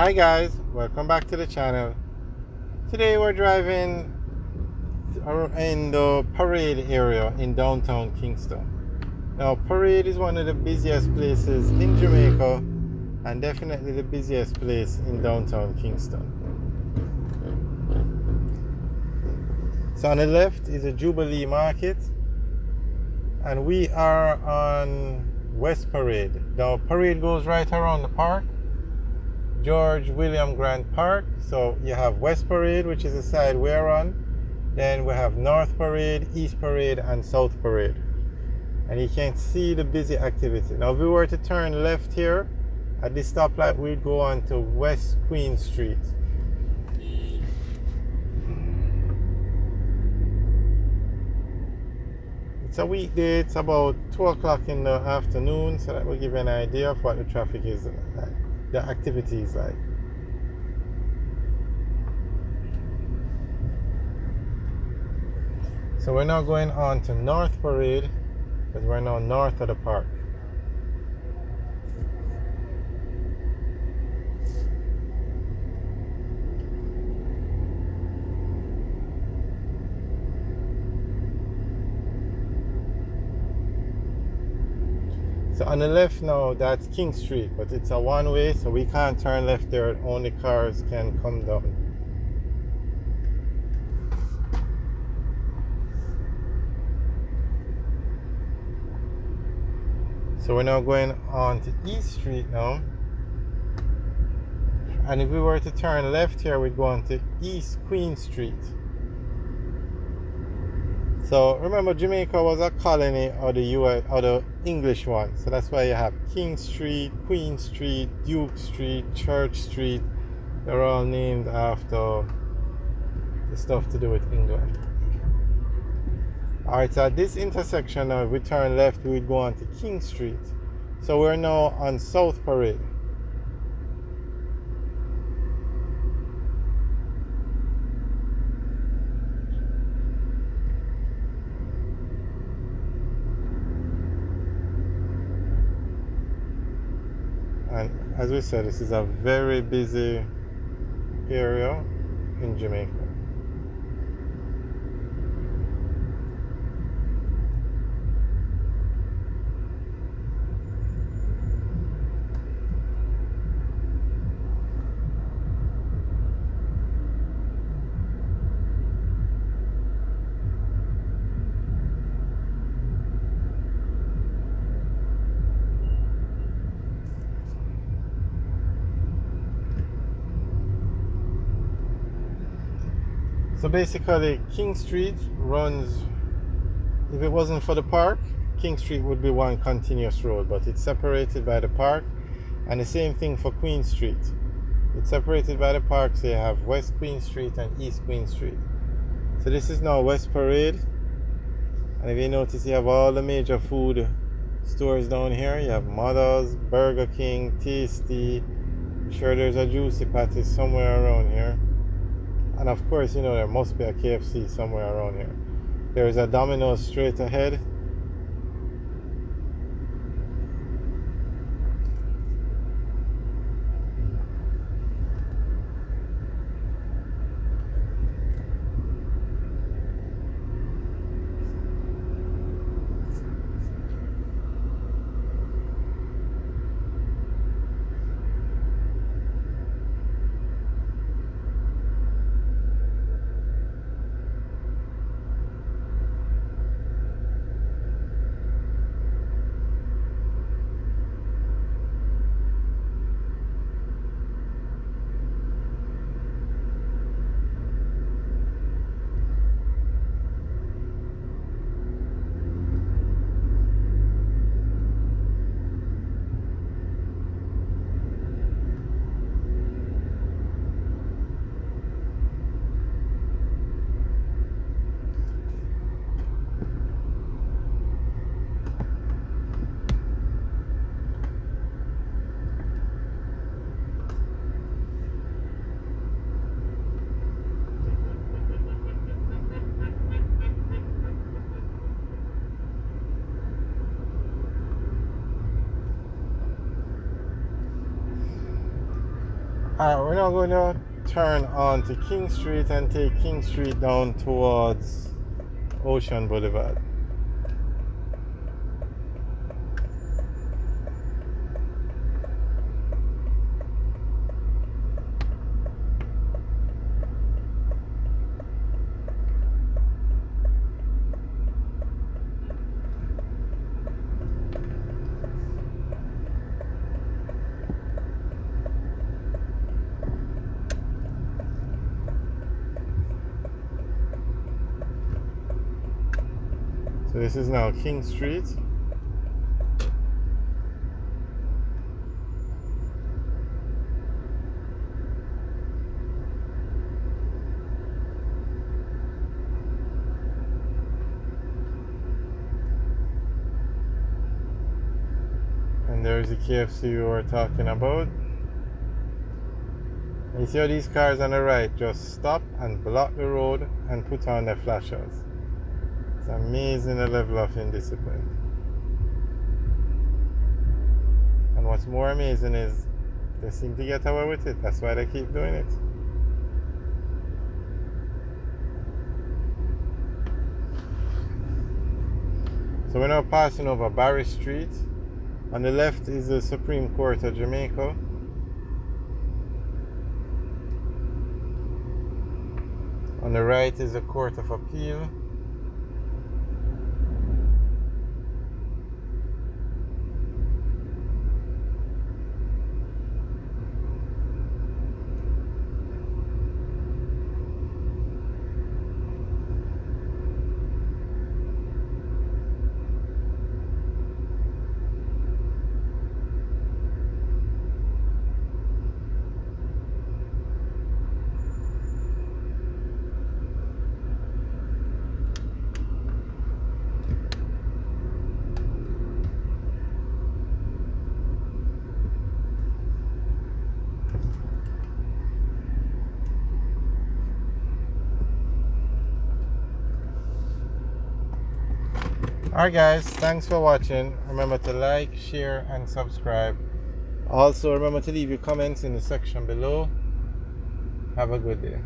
Hi guys, welcome back to the channel. Today we're driving in the Parade area in downtown Kingston. Now Parade is one of the busiest places in Jamaica and definitely the busiest place in downtown Kingston. So on the left is a Jubilee Market and we are on West Parade. Now Parade goes right around the park, George William Grant Park. So you have West Parade, which is the side we're on. Then we have North Parade, East Parade, and South Parade. And you can see the busy activity. Now if we were to turn left here at this stoplight, we'd go on to West Queen Street. It's a weekday, it's about 2 o'clock in the afternoon, so that will give you an idea of what the traffic is like, the activity is like. So we're now going on to North Parade, because we're now north of the park. So on the left now, that's King Street, but it's a one-way, so we can't turn left there. Only cars can come down. So we're now going on to East Street now. And if we were to turn left here, we'd go on to East Queen Street. So remember, Jamaica was a colony of the US, or the English one. So that's why you have King Street, Queen Street, Duke Street, Church Street. They're all named after the stuff to do with England. Alright, so at this intersection now, if we turn left, we would go on to King Street. So we're now on South Parade. And as we said, this is a very busy area in Jamaica. So basically, King Street runs, if it wasn't for the park, King Street would be one continuous road, but it's separated by the park. And the same thing for Queen Street. It's separated by the park, so you have West Queen Street and East Queen Street. So this is now West Parade. And if you notice, you have all the major food stores down here. You have Mother's, Burger King, Tasty. I'm sure there's a Juicy Patty somewhere around here. And of course, you know, there must be a KFC somewhere around here. There's a Domino's straight ahead. Alright, we're now going to turn on to King Street and take King Street down towards Ocean Boulevard. So this is now King Street. And there's the KFC we were talking about. And you see how these cars on the right just stop and block the road and put on their flashers. It's amazing the level of indiscipline. And what's more amazing is they seem to get away with it. That's why they keep doing it. So we're now passing over Barry Street. On the left is the Supreme Court of Jamaica. On the right is the Court of Appeal. Alright guys, thanks for watching. Remember to like, share and subscribe. Also remember to leave your comments in the section below. Have a good day.